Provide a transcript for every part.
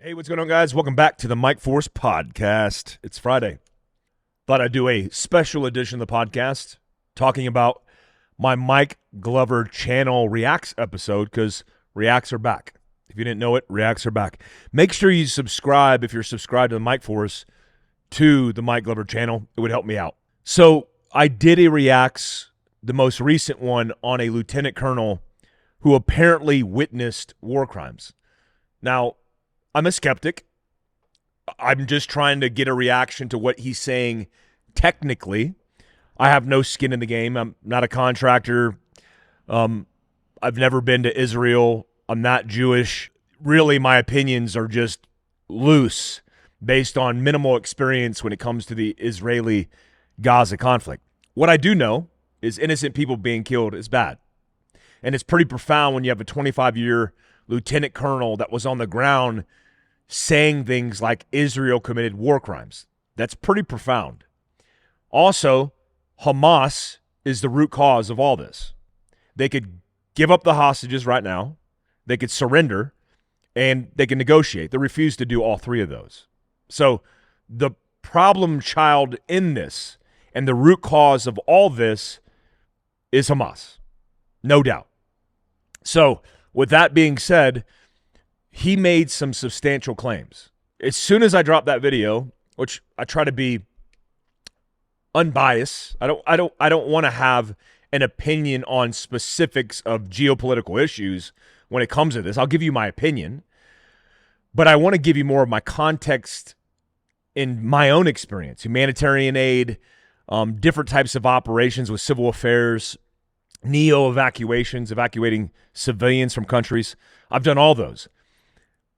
Hey, what's going on, guys? Welcome back to the Mike Force Podcast. It's Friday. Thought I'd do a special edition of the podcast talking about my Mike Glover channel Reacts episode because Reacts are back. If you didn't know it, Reacts are back. Make sure you subscribe if you're subscribed to the Mike Force to the Mike Glover channel. It would help me out. So I did a Reacts, the most recent one, on a lieutenant colonel who apparently witnessed war crimes. Now, I'm a skeptic. I'm just trying to get a reaction to what he's saying technically. I have no skin in the game. I'm not a contractor. I've never been to Israel. I'm not Jewish. Really, my opinions are just loose based on minimal experience when it comes to the Israeli-Gaza conflict. What I do know is innocent people being killed is bad. And it's pretty profound when you have a 25-year lieutenant colonel that was on the ground saying things like Israel committed war crimes. That's pretty profound. Also, Hamas is the root cause of all this. They could give up the hostages right now. They could surrender, and they can negotiate. They refuse to do all three of those. So the problem child in this and the root cause of all this is Hamas, no doubt. So with that being said, he made some substantial claims. As soon as I dropped that video, which I try to be unbiased, I don't want to have an opinion on specifics of geopolitical issues when it comes to this. I'll give you my opinion, but I want to give you more of my context in my own experience, humanitarian aid, different types of operations with civil affairs, neo-evacuations, evacuating civilians from countries. I've done all those.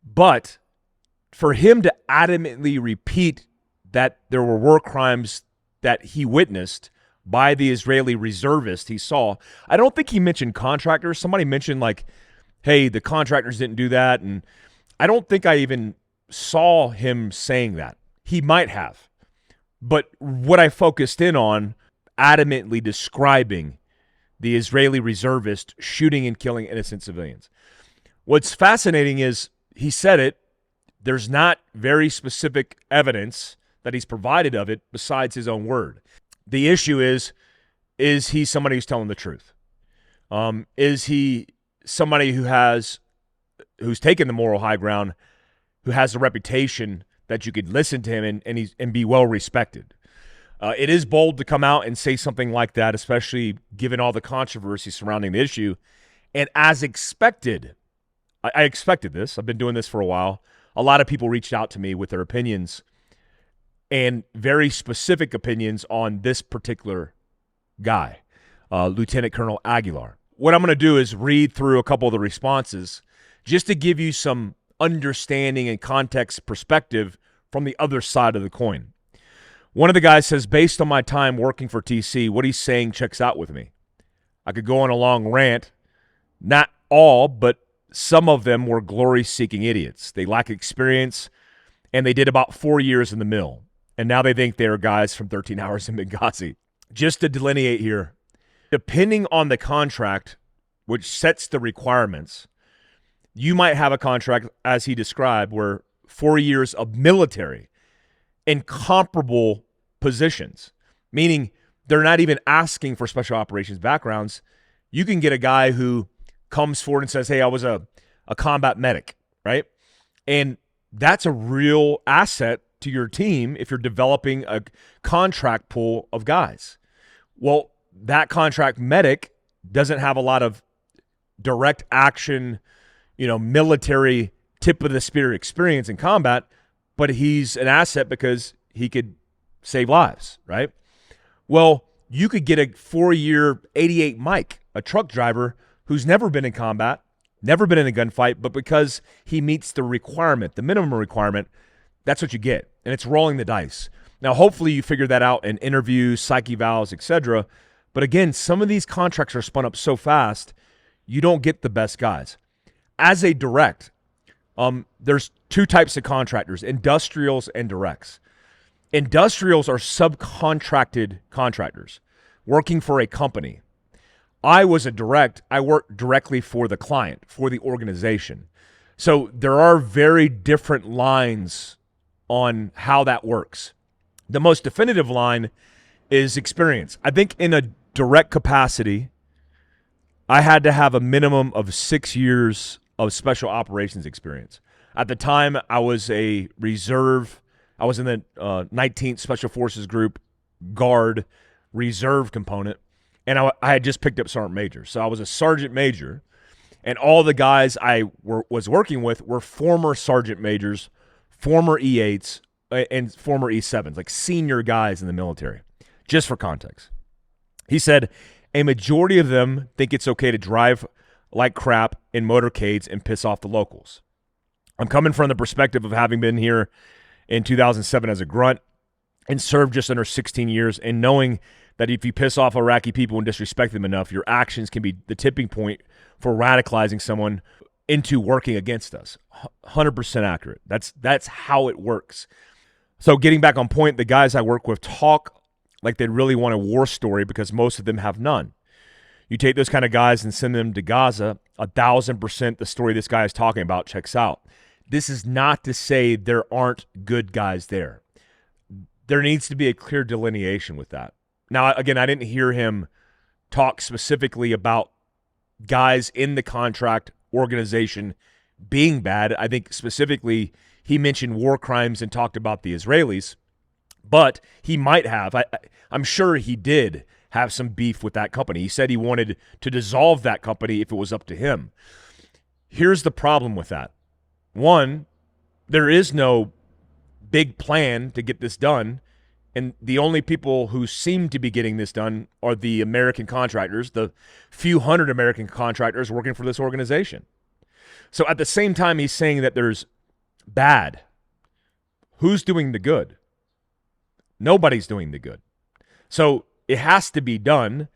But for him to adamantly repeat that there were war crimes that he witnessed by the Israeli reservist he saw, I don't think he mentioned contractors. Somebody mentioned like, hey, the contractors didn't do that. And I don't think I even saw him saying that. He might have. But what I focused in on, adamantly describing the Israeli reservist shooting and killing innocent civilians. What's fascinating is he said it. There's not very specific evidence that he's provided of it besides his own word. The issue is he somebody who's telling the truth? Is he somebody who's taken the moral high ground, who has a reputation that you could listen to him and be well respected? It is bold to come out and say something like that, especially given all the controversy surrounding the issue. And as expected, I expected this. I've been doing this for a while. A lot of people reached out to me with their opinions and very specific opinions on this particular guy, Lieutenant Colonel Aguilar. What I'm going to do is read through a couple of the responses just to give you some understanding and context perspective from the other side of the coin. One of the guys says, based on my time working for TC, what he's saying checks out with me. I could go on a long rant. Not all, but some of them were glory-seeking idiots. They lack experience, and they did about 4 years in the mill. And now they think they're guys from 13 hours in Benghazi. Just to delineate here, depending on the contract, which sets the requirements, you might have a contract, as he described, where 4 years of military in comparable positions, meaning they're not even asking for special operations backgrounds. You can get a guy who comes forward and says, hey, I was a combat medic, right? And that's a real asset to your team if you're developing a contract pool of guys. Well, that contract medic doesn't have a lot of direct action, military tip of the spear experience in combat, but he's an asset because he could save lives, right? Well, you could get a 4-year 88 Mike, a truck driver who's never been in combat, never been in a gunfight, but because he meets the requirement, the minimum requirement, that's what you get. And it's rolling the dice. Now, hopefully you figure that out in interviews, psyche vals, etc. But again, some of these contracts are spun up so fast, you don't get the best guys. As a direct, there's two types of contractors, industrials and directs. Industrials are subcontracted contractors working for a company. I was a direct. I worked directly for the client, for the organization. So there are very different lines on how that works. The most definitive line is experience. I think in a direct capacity, I had to have a minimum of 6 years of special operations experience. At the time, I was a reserve. I was in the 19th Special Forces Group Guard reserve component, and I had just picked up sergeant major. So I was a sergeant major, and all the guys I was working with were former sergeant majors, former E8s, and former E7s, like senior guys in the military, just for context. He said, a majority of them think it's okay to drive like crap in motorcades and piss off the locals. I'm coming from the perspective of having been here in 2007 as a grunt and served just under 16 years, and knowing that if you piss off Iraqi people and disrespect them enough, your actions can be the tipping point for radicalizing someone into working against us. 100% accurate. That's how it works. So getting back on point, the guys I work with talk like they really want a war story because most of them have none. You take those kind of guys and send them to Gaza, 1,000% the story this guy is talking about checks out. This is not to say there aren't good guys there. There needs to be a clear delineation with that. Now, again, I didn't hear him talk specifically about guys in the contract organization being bad. I think specifically he mentioned war crimes and talked about the Israelis, but he might have. I'm sure he did have some beef with that company. He said he wanted to dissolve that company if it was up to him. Here's the problem with that. One, there is no big plan to get this done, and the only people who seem to be getting this done are the American contractors, the few hundred American contractors working for this organization. So at the same time he's saying that there's bad, who's doing the good? Nobody's doing the good. So it has to be done,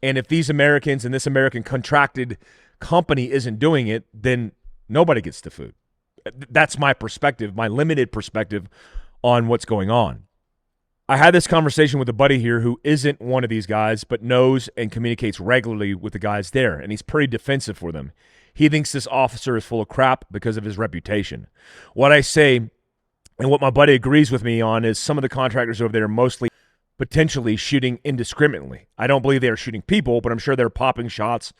and if these Americans and this American contracted company isn't doing it, then nobody gets the food. That's my perspective, my limited perspective on what's going on. I had this conversation with a buddy here who isn't one of these guys, but knows and communicates regularly with the guys there, and he's pretty defensive for them. He thinks this officer is full of crap because of his reputation. What I say, and what my buddy agrees with me on, is some of the contractors over there are mostly potentially shooting indiscriminately. I don't believe they are shooting people, but I'm sure they're popping shots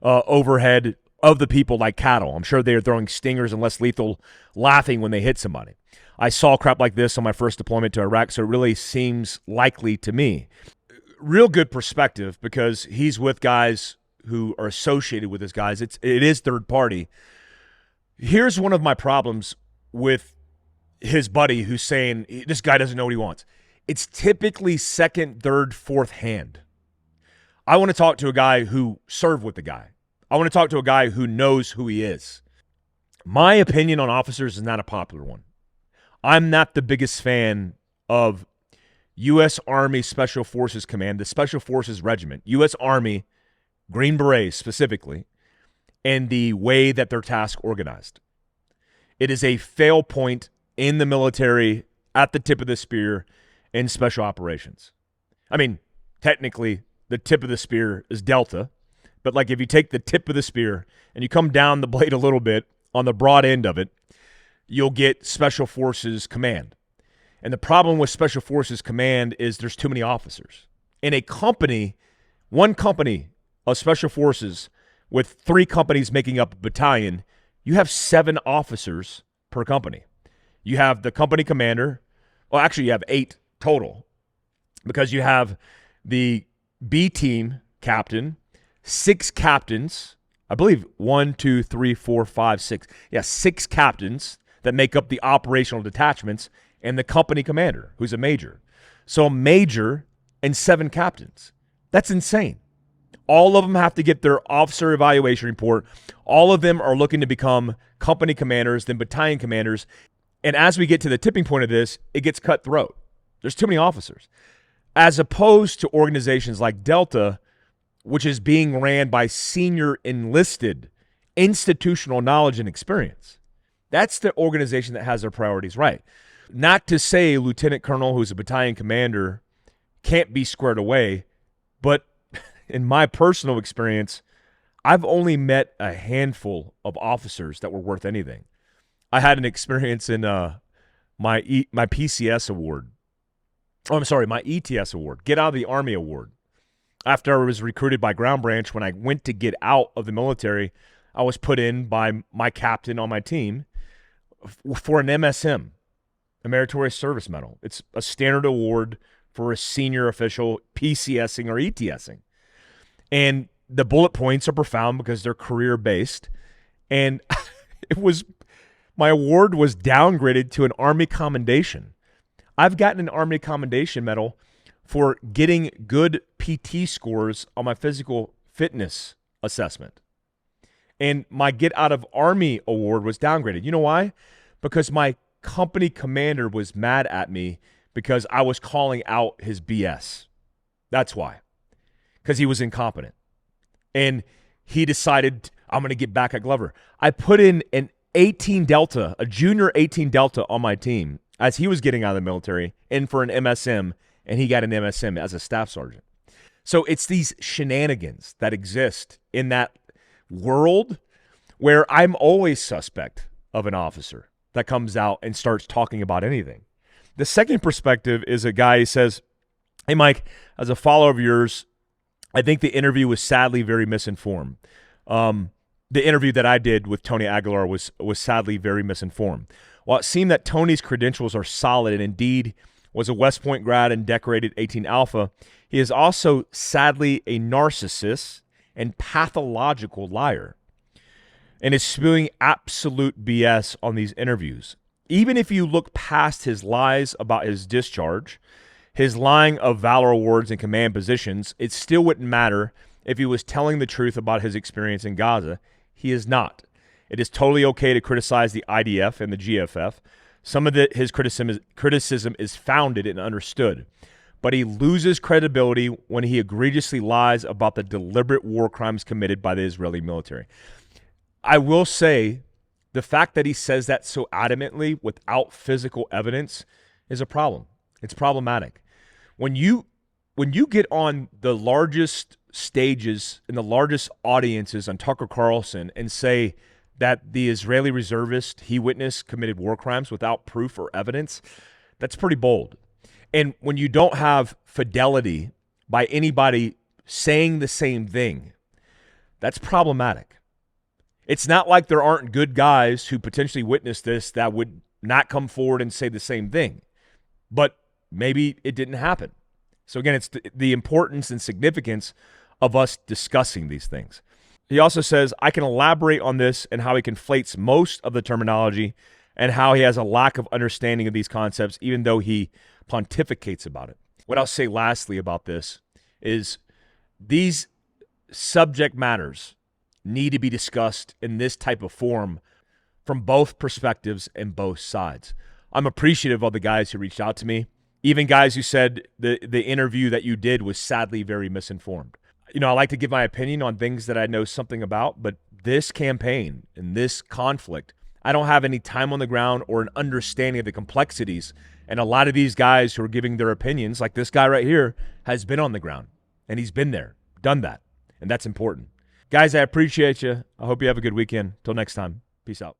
overhead of the people like cattle. I'm sure they are throwing stingers and less lethal, laughing when they hit somebody. I saw crap like this on my first deployment to Iraq, so it really seems likely to me. Real good perspective because he's with guys who are associated with his guys. It is third party. Here's one of my problems with his buddy who's saying this guy doesn't know what he wants. It's typically second, third, fourth hand. I want to talk to a guy who served with the guy. I want to talk to a guy who knows who he is. My opinion on officers is not a popular one. I'm not the biggest fan of U.S. Army Special Forces Command, the Special Forces Regiment, U.S. Army, Green Berets specifically, and the way that their task organized. It is a fail point in the military at the tip of the spear in special operations. I mean, technically, the tip of the spear is Delta, but like if you take the tip of the spear and you come down the blade a little bit on the broad end of it, you'll get Special Forces Command. And the problem with Special Forces Command is there's too many officers. In a company, one company of Special Forces with 3 companies making up a battalion, you have 7 officers per company. You have the company commander. Well, actually, you have 8 total because you have the B team captain, 6 captains, I believe 1, 2, 3, 4, 5, 6. Yeah, 6 captains that make up the operational detachments, and the company commander, who's a major. So a major and 7 captains. That's insane. All of them have to get their officer evaluation report. All of them are looking to become company commanders, then battalion commanders. And as we get to the tipping point of this, it gets cutthroat. There's too many officers. As opposed to organizations like Delta, which is being ran by senior enlisted institutional knowledge and experience. That's the organization that has their priorities right. Not to say a lieutenant colonel who's a battalion commander can't be squared away, but in my personal experience, I've only met a handful of officers that were worth anything. I had an experience in my PCS award. Oh, I'm sorry, my ETS award, Get Out of the Army award. After I was recruited by Ground Branch, when I went to get out of the military, I was put in by my captain on my team for an MSM, a Meritorious Service Medal. It's a standard award for a senior official PCSing or ETSing. And the bullet points are profound because they're career-based. And my award was downgraded to an Army Commendation. I've gotten an Army Commendation medal for getting good PT scores on my physical fitness assessment. And my Get Out of Army award was downgraded. You know why? Because my company commander was mad at me because I was calling out his BS. That's why. Because he was incompetent. And he decided, I'm going to get back at Glover. I put in an 18 Delta, a junior 18 Delta on my team as he was getting out of the military in for an MSM, and he got an MSM as a staff sergeant. So it's these shenanigans that exist in that world where I'm always suspect of an officer that comes out and starts talking about anything. The second perspective is a guy who says, hey, Mike, as a follower of yours, I think the interview was sadly very misinformed. The interview that I did with Tony Aguilar was sadly very misinformed. While it seemed that Tony's credentials are solid and indeed was a West Point grad and decorated 18 Alpha, he is also sadly a narcissist and pathological liar and is spewing absolute BS on these interviews. Even if you look past his lies about his discharge, his lying of valor awards and command positions, it still wouldn't matter if he was telling the truth about his experience in Gaza. He is not. It is totally okay to criticize the IDF and the GFF. Some of his criticism is founded and understood, but he loses credibility when he egregiously lies about the deliberate war crimes committed by the Israeli military. I will say the fact that he says that so adamantly without physical evidence is a problem. It's problematic. When you get on the largest stages and the largest audiences on Tucker Carlson and say that the Israeli reservist he witnessed committed war crimes without proof or evidence, that's pretty bold. And when you don't have fidelity by anybody saying the same thing, that's problematic. It's not like there aren't good guys who potentially witnessed this that would not come forward and say the same thing. But maybe it didn't happen. So again, it's the importance and significance of us discussing these things. He also says, I can elaborate on this and how he conflates most of the terminology and how he has a lack of understanding of these concepts, even though he pontificates about it. What I'll say lastly about this is these subject matters need to be discussed in this type of forum from both perspectives and both sides. I'm appreciative of the guys who reached out to me, even guys who said the interview that you did was sadly very misinformed. You know, I like to give my opinion on things that I know something about, but this campaign and this conflict, I don't have any time on the ground or an understanding of the complexities. And a lot of these guys who are giving their opinions, like this guy right here, has been on the ground, and he's been there, done that, and that's important. Guys, I appreciate you. I hope you have a good weekend. Till next time, peace out.